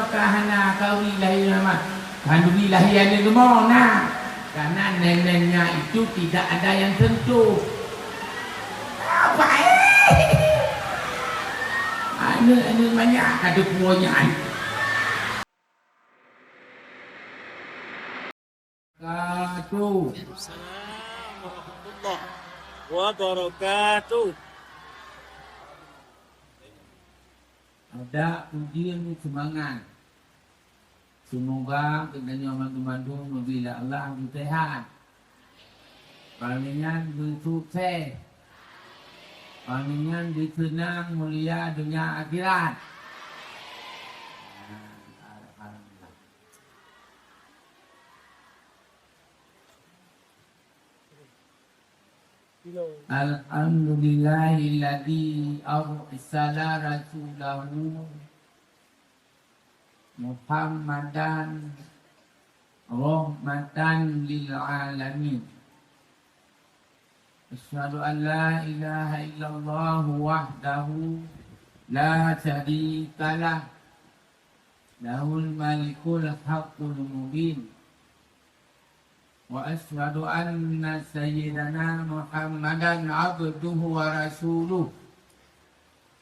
kahana kawi lahir nama kandungi lahir ada gemona karena neneknya itu tidak ada yang sentuh. Apa anu banyak kata punya Assalamualaikum warahmatullahi wabarakatuh. Ada ujian semangat. Semoga kedengarannya mandu-mandu membela Allah sehat. Palingan bersukses. Palingan disenang mulia dunia akhirat. Alhamdulillahilladzi arsala rasulahu Muhammadan rahmatan lil alamin. Asyhadu an la ilaha illallah wahdahu la syarikalah lahul malikul haqqul mubin. Wa asyhadu anna sayyidana Muhammadan abduhu wa rasuluh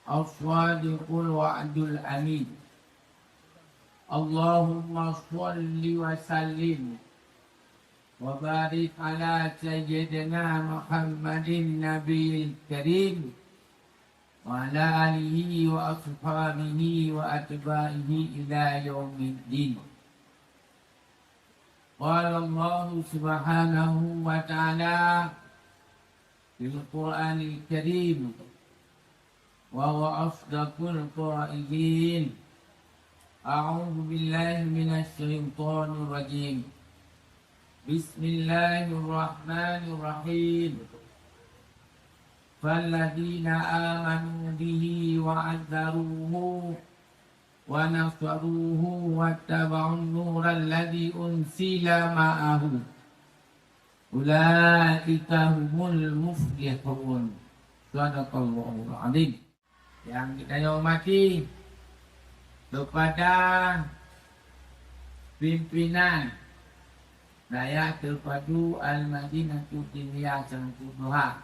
as-sadiqul wa'dul amin. Allahumma sholli wa sallim wa barik ala sayyidina Muhammadin nabiyil karim wa ala alihi wa ashabihi wa atba'ihi ila yaumiddin. Qala Allah subhanahu wa ta'ala fil Qur'anil Karim wa huwa asdaqul qa'ilin. A'udzu billahi minasy syaithanir rajim. Bismillahirrahmanirrahim. Falladzina amanu bihi wa 'azzaruhu wa nasaruhu wattaba'un nural ladzi unsila ma'ahu ulaika humul muflihun. Shadaqallahul adzim. Yang kita hormati kepada pimpinan Daya Terpadu Al-Madinatul Diniyah Sangkuduha,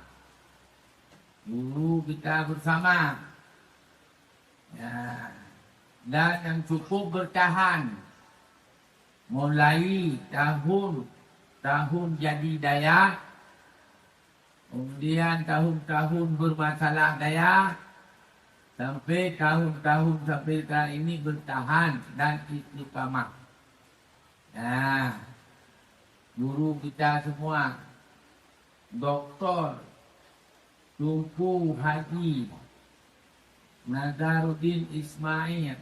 guru kita bersama ya, dan yang cukup bertahan mulai tahun jadi daya, kemudian tahun-tahun bermasalah daya, sampai tahun-tahun sampai kali ini bertahan dan istiqamah. Nah, guru kita semua, Dr. Tunku Haji Nazaruddin Ismail.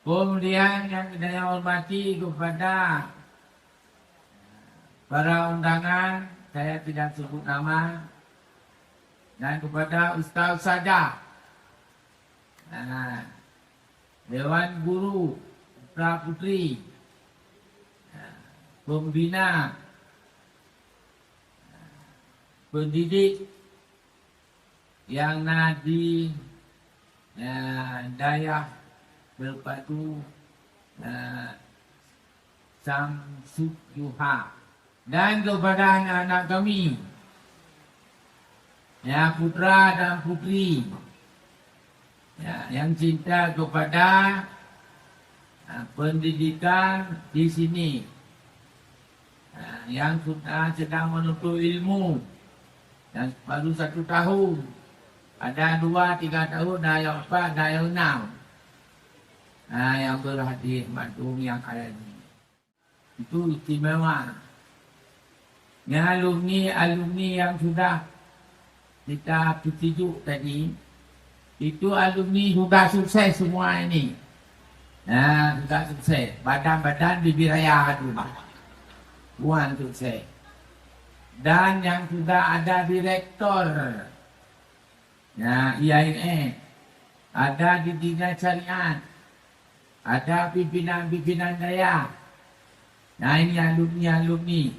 Kemudian yang kita hormati kepada para undangan, saya tidak sebut nama, dan kepada Ustaz Sada, Dewan Guru Putra Putri, pembina, pendidik yang nadi Daya Terpadu Samsudduha, dan kepada anak-anak kami, ya, putra dan putri, ya, yang cinta kepada pendidikan di sini, yang sudah sedang menuntut ilmu dan baru 1 tahun, ada 2-3 tahun, dah yang 4, dah yang 6. Yang berhati makhluk yang ada ini, itu istimewa. Yang alumni yang sudah kita tunjuk tadi, itu alumni sudah sukses semua ini. Sudah sukses. Badan-badan bibir raya dulu, Puan sukses. Dan yang sudah ada direktor, IAIN, ada di Dinas Syariat, ada pimpinan-pimpinan daya. Ini alumni.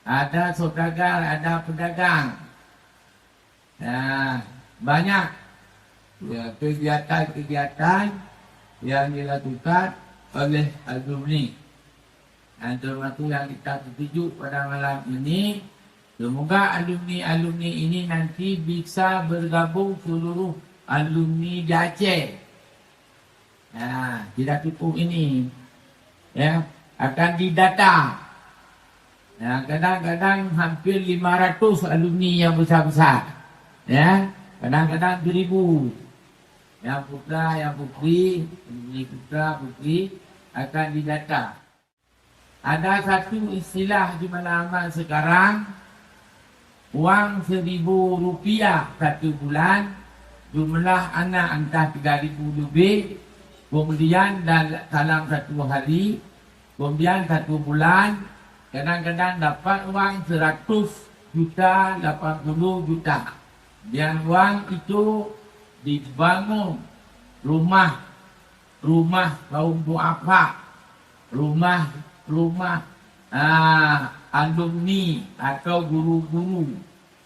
Ada saudagar, ada pedagang. Banyak kegiatan-kegiatan yang dilakukan oleh alumni. Dan termasuk yang kita tuju pada malam ini, semoga alumni-alumni ini nanti bisa bergabung seluruh alumni di Aceh. Tidak cukup ini, ya, akan didata. Kadang-kadang hampir 500 alumni yang besar-besar, ya, kadang-kadang 1000. Yang putra, yang putri, putra, putri akan didata. Ada satu istilah di mana-mana sekarang, wang Rp1,000 satu bulan, jumlah anak entah 3,000 lebih, kemudian dalam satu hari, kemudian satu bulan, kadang-kadang dapat wang 100 juta, 80 juta. Dan wang itu dibangun rumah kaum duafa, rumah alumni atau guru-guru.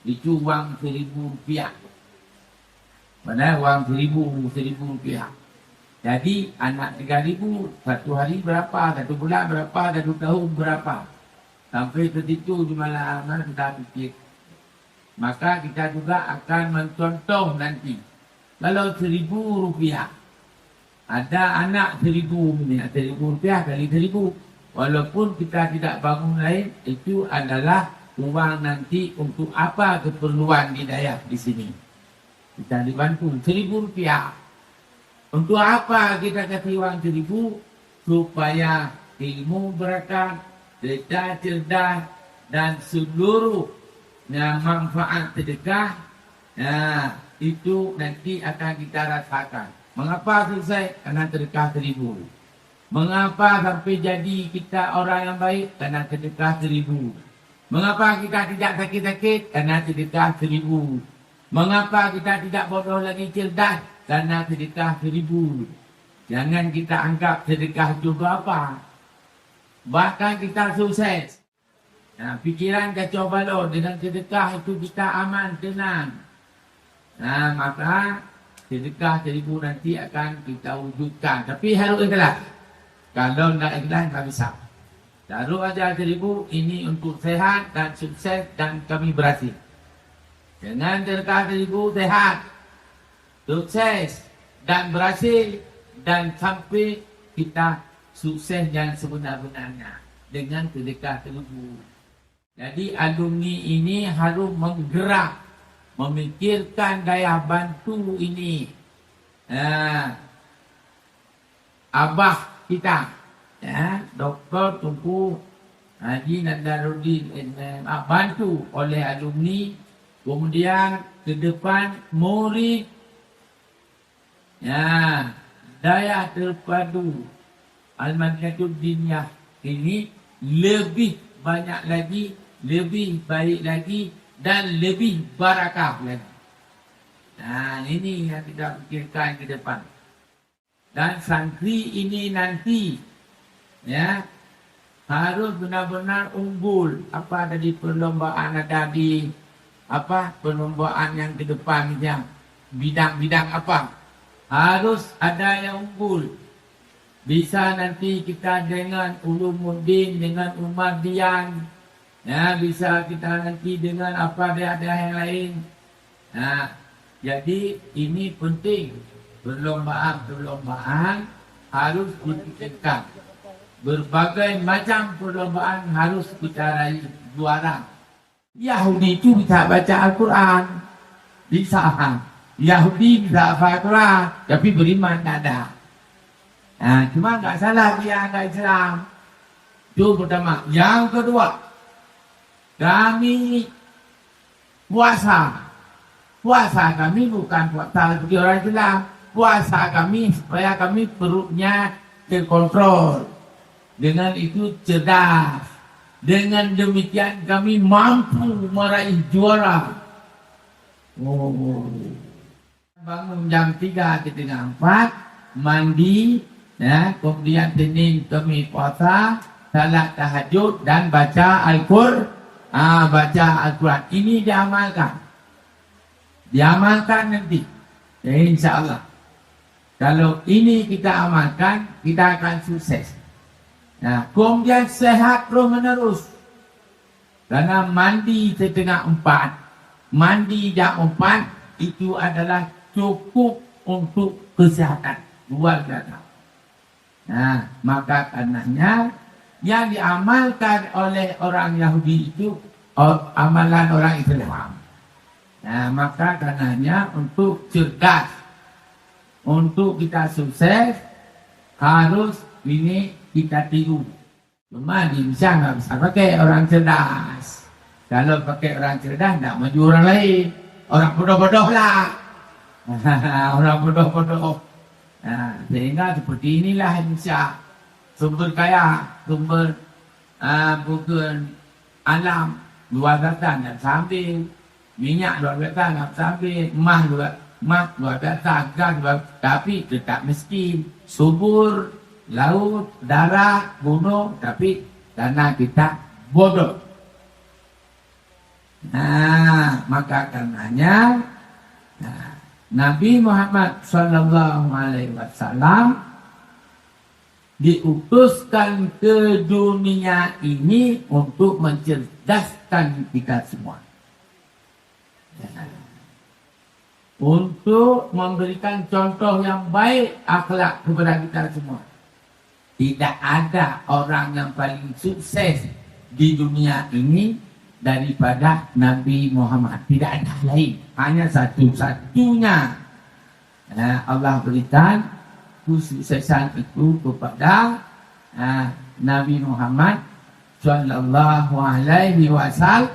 Itu wang Rp1,000. Mana wang Rp1,000. Jadi anak 3,000 satu hari berapa, satu bulan berapa, satu tahun berapa. Sampai ke situ di mana kita fikir. Maka kita juga akan mencontoh nanti. Kalau Rp1,000, ada anak 1,000 ni, Rp1,000 kali 1,000. Walaupun kita tidak bangun lain, itu adalah uang nanti untuk apa keperluan hidayah di sini. Kita dibantu Rp1,000. Untuk apa kita kasih uang 1,000? Supaya ilmu berkat, cerdas, dan seluruhnya manfaat sedekah, itu nanti akan kita rasakan. Mengapa selesai? Karena sedekah 1,000. Mengapa sampai jadi kita orang yang baik? Karena sedekah 1,000. Mengapa kita tidak sakit-sakit? Karena sedekah 1,000. Mengapa kita tidak bodoh lagi cerdas? Karena sedekah 1,000. Jangan kita anggap sedekah itu apa. Bahkan kita sukses. Pikiran kacau balau, dengan sedekah itu kita aman, tenang. Maka sedekah 1,000 nanti akan kita wujudkan. Tapi harus ikhlas. Kalau tidak ikhlas, tak bisa. Taruh aja 1,000, ini untuk sehat dan sukses dan kami berhasil. Dengan sedekah 1,000 sehat, sukses dan berhasil, dan sampai kita sukses yang sebenar-benarnya dengan sedekah 1,000. Jadi alumni ini harus menggerak, memikirkan daya bantu ini. Abah kita, ya, Dr. Tunku Haji Nazaruddin, bantu oleh alumni, kemudian ke depan murid, ya, daya terpadu Al-Madinatul Diniyah ini lebih banyak lagi, lebih baik lagi, dan lebih barakah lagi. Ini yang kita fikirkan ke depan. Dan santri ini nanti, ya, harus benar-benar unggul. Apa tadi perlombaan ada di perlombaan yang ke depannya, bidang-bidang apa? Harus ada yang unggul. Bisa nanti kita dengan Ulumuddin, dengan Umardian, ya, bisa kita nanti dengan apa ada yang lain. Jadi ini penting. Perlombaan harus dipikirkan. Berbagai macam perlombaan harus kita raih juara. Yahudi itu bisa baca Al-Quran, bisa. Yahudi bisa hafal Al-Quran, tapi beriman tak ada. Cuma tak salah dia agak Islam. Itu pertama. Yang kedua, kami puasa. Puasa kami bukan puasa seperti orang Islam. Puasa kami supaya kami perutnya terkontrol. Dengan itu cerdas. Dengan demikian kami mampu meraih juara. Bangun jam 3 ke tengah 4, mandi, ya, kemudian Senin kami puasa, salat tahajud dan baca Al-Quran. Ini diamalkan. Diamalkan nanti. Ya, insya Allah. Kalau ini kita amalkan, kita akan sukses. Nah, kemudian sehat terus menerus. Karena mandi setengah 4, mandi jam 4 itu adalah cukup untuk kesehatan luar biasa. Nah, maka karenanya yang diamalkan oleh orang Yahudi itu amalan orang Islam. Nah, maka karenanya untuk cerdas, untuk kita sukses, harus ini kita tiru. Cuma di Indonesia nggak bisa pakai orang cerdas. Kalau pakai orang cerdas, nggak maju orang lain. Orang bodoh-bodoh lah. Orang bodoh-bodoh. Nah, sehingga seperti inilah Indonesia. Sumber kaya, sumber bukan alam, luar biasa nak sambil. Minyak luar biasa nak sambil. Emas luar biasa, gas luar, tapi tetap miskin. Subur, laut, darat, gunung, tapi karena kita bodoh. Nah, maka karenanya Nabi Muhammad SAW diutuskan ke dunia ini untuk mencerdaskan kita semua. Untuk memberikan contoh yang baik akhlak kepada kita semua. Tidak ada orang yang paling sukses di dunia ini daripada Nabi Muhammad. Tidak ada lain. Hanya satu-satunya. Allah berikan kesuksesan itu kepada Nabi Muhammad Sallallahu Alaihi Wasallam.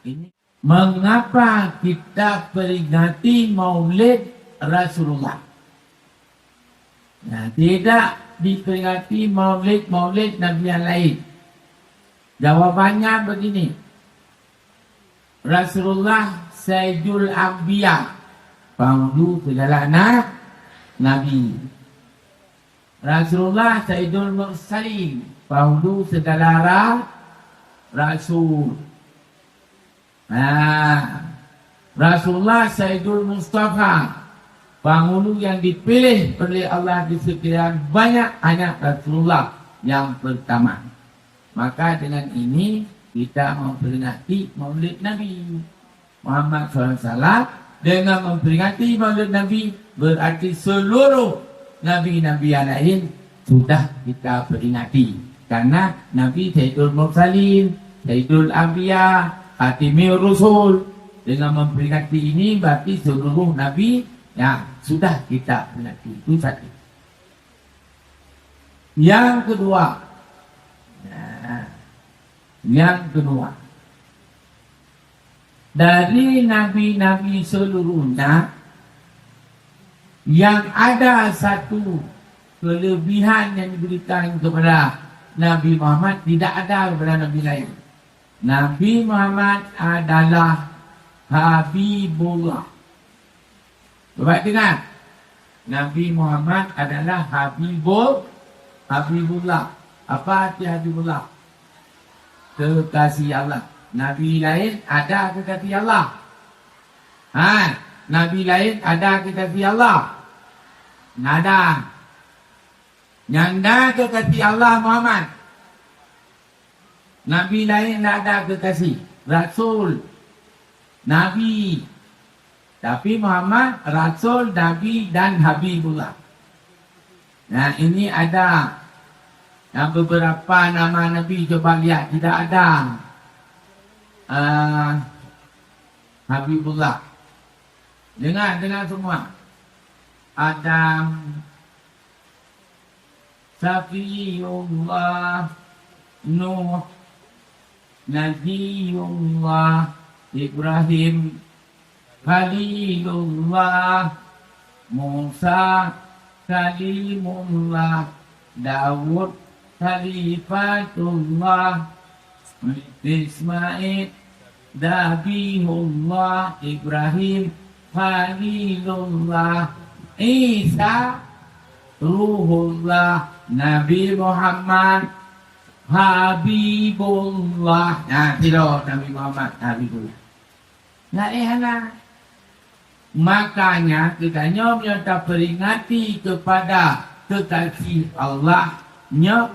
Ini mengapa kita peringati Maulid Rasulullah? Tidak diperingati Maulid Nabi yang lain. Jawabannya begini. Rasulullah Sayyidul Anbiya, penghulu segala Nabi. Rasulullah Sayyidul Mursalin, penghulu segala Rasul. Rasulullah Sayyidul Mustafa, penghulu yang dipilih oleh Allah di sekian banyak hanya Rasulullah yang pertama. Maka dengan ini kita memperingati Maulid Nabi Muhammad SAW. Dengan memperingati Maulid Nabi berarti seluruh Nabi-Nabi yang lain sudah kita peringati. Karena Nabi Sayyidul Mursalin, Sayyidul Anbiya, Khatimir Rusul. Dengan memperingati ini berarti seluruh Nabi yang sudah kita peringati. Itu satu. Yang kedua, dari Nabi-Nabi seluruhnya yang ada satu kelebihan yang diberikan kepada Nabi Muhammad tidak ada kepada Nabi lain. Nabi Muhammad adalah Habibullah. Coba dengar. Nabi Muhammad adalah Habibullah. Apa arti Habibullah? Kekasih Allah. Nabi lain ada kekasih Allah. Nabi lain ada kekasih Allah? Nggak ada. Yang ada kekasih Allah Muhammad. Nabi lain tidak ada kekasih. Rasul, Nabi. Tapi Muhammad, Rasul, Nabi dan Habibullah. Nah, ini ada yang beberapa nama Nabi, coba lihat. Tidak ada Habibullah. Dengar semua. Adam, Safiyullah, Nuh, Nabiullah, Ibrahim, Khalilullah, Musa, Kalimullah, Daud, Khalifatullah, Ismail, Nabiullah, Ibrahim, Khalilullah, Isa, Ruhullah, Nabi Muhammad, Habibullah. Nah, tidak Nabi Muhammad, Habibullah. Nah, Makanya kita nyata peringati kepada kekasih Allah,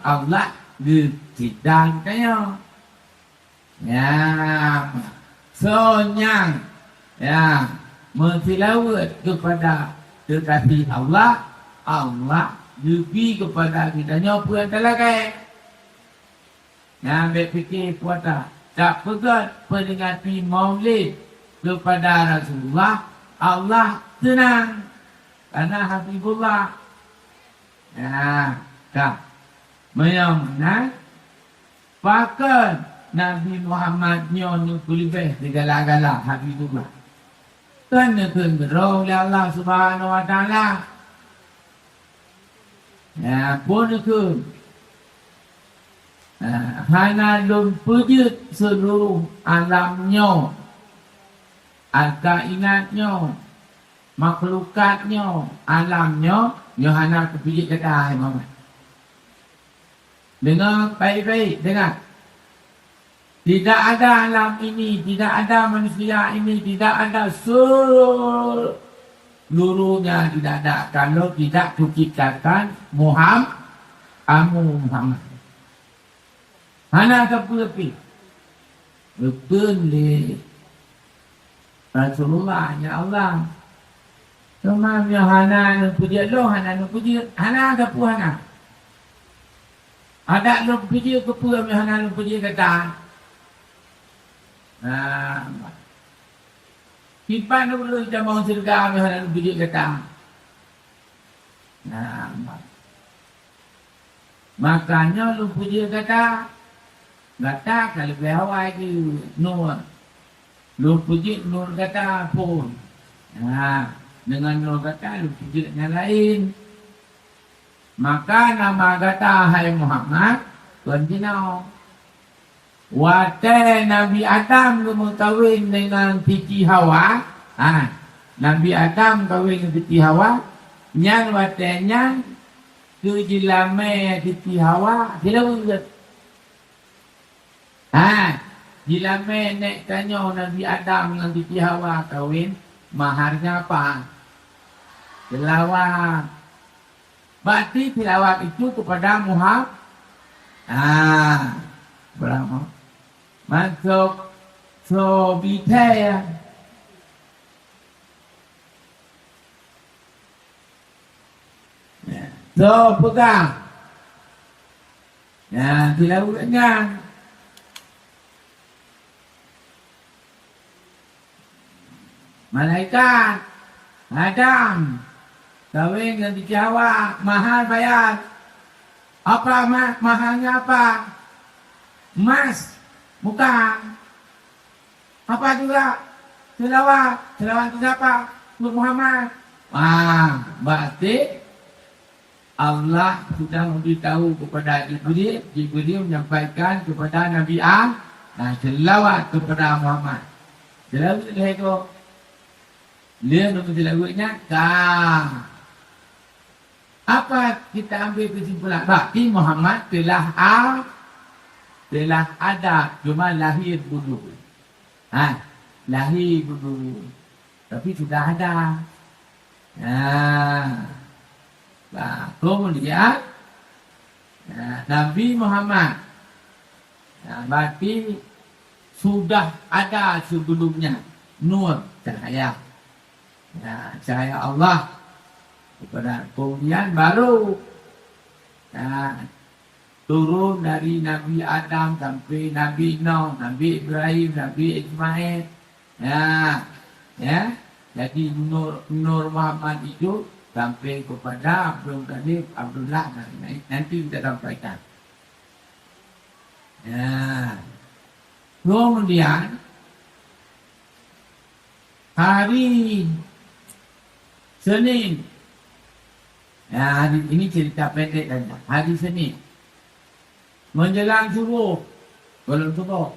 Allah kita tanya. Ya, sonyang ya mentilawat kepada kekasih Allah, Allah lebih kepada kita nyopu yang talakai. Ya, ambil fikir kuasa. Tak pegat peringati maulid kepada Rasulullah, Allah tenang karena Habibullah. Ya, tak menang pakai Nabi Muhammad nyon kulibeh segala-gala Habibullah. Kerana berdoa oleh Allah Subhanahu Wa Taala. Ya, pun ke hana lum pujut seluruh alamnya, al-kainatnya, makhlukatnya, alamnya, Yohana kepijit kata Muhammad. Dengar baik-baik, dengar. Tidak ada alam ini, tidak ada manusia ini, tidak ada seluruhnya tidak ada kalau tidak diciptakan Muhammad. Hana kepi betul di Rasulullah ya Allah. Cuma ya hana puji lo, hana puji, hana kepu hana. Ada lo puji kepu ya hana puji kata. Kita nak perlu jamaah surga ya hana puji kata. Makanya lo puji kata. Kata kalau berhawa itu nur. Nur puji nur kata pun. Dengan nur kata lu puji yang lain. Maka nama kata hai Muhammad continue. Wate Nabi Adam lu kawin dengan Siti Hawa. Nabi Adam kawin dengan Siti Hawa. Nyan wate nyan kejilame Siti Hawa. Tidak boleh. Bila menek tanya Nabi Adam dengan Siti Hawa kawin, maharnya apa? Tilawat. Berarti tilawat itu kepada Muhammad. Berapa? Masuk sobitaya. So pegang. Ya, tilawatnya. Malaikat Adam kawin dengan Siti Hawa, mahal bayar. Apa mahalnya apa? Emas, bukan. Apa juga? Selawat itu siapa? Untuk Muhammad. Berarti Allah sudah memberitahu kepada Jibril menyampaikan kepada Nabi selawat kepada Muhammad. Selawat itu dia nombor selawatnya apa kita ambil kesimpulan? Berarti Muhammad telah ada, cuma lahir dulu. Lahir dulu. Tapi sudah ada. Kemudian Nabi Muhammad berarti sudah ada sebelumnya nur cahaya. Cahaya Allah kepada kemudian baru turun dari Nabi Adam sampai Nabi Nuh, Nabi Ibrahim, Nabi Ismail. Jadi nur Muhammad itu sampai kepada Abdul Qadir, Abdullah, nanti kita sampaikan. Kemudian hari Senin. Hari ini cerita pendek saja. Hari Senin. Menjelang subuh. Belum subuh.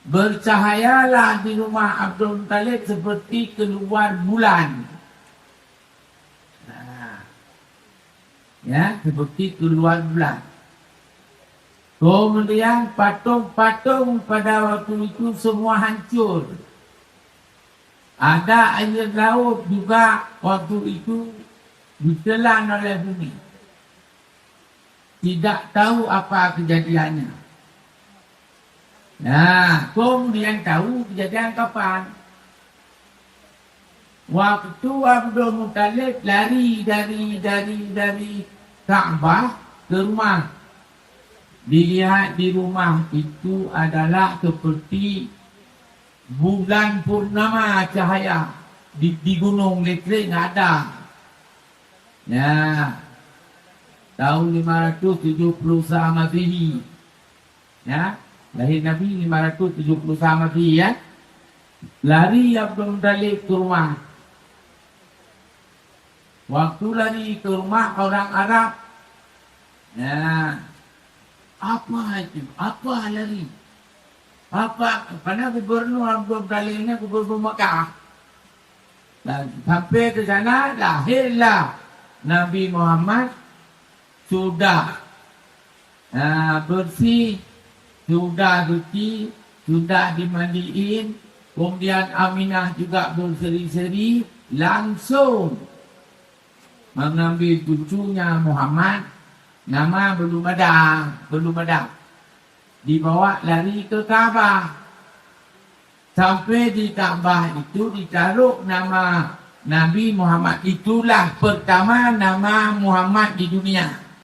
Bercahayalah di rumah Abdul Muttalib seperti keluar bulan. Seperti keluar bulan. Kemudian patung-patung pada waktu itu semua hancur. Ada air laut juga waktu itu ditelan oleh bumi. Tidak tahu apa kejadiannya. Nah, kemudian tahu kejadian kapan. Waktu Abdul Muttalib lari dari Ka'bah ke rumah. Dilihat di rumah itu adalah seperti bulan purnama cahaya di gunung Letrik ada. Ya, tahun 570 Masehi. Ya, lahir Nabi 570 Masehi ya. Lari Abdul Muttalib ke rumah. Waktu lari ke rumah orang Arab. Ya, apa itu? Apa lari? Apa? Karena gubernur Abdul Muttalib ini gubernur Mekah. Dan sampai ke sana lahirlah Nabi Muhammad sudah bersih, sudah suci, sudah dimandiin. Kemudian Aminah juga berseri-seri, langsung mengambil cucunya Muhammad. Nama belum ada. Dibawa lari ke Ka'bah. Sampai di Ka'bah itu ditaruh nama Nabi Muhammad. Itulah pertama nama Muhammad di dunia.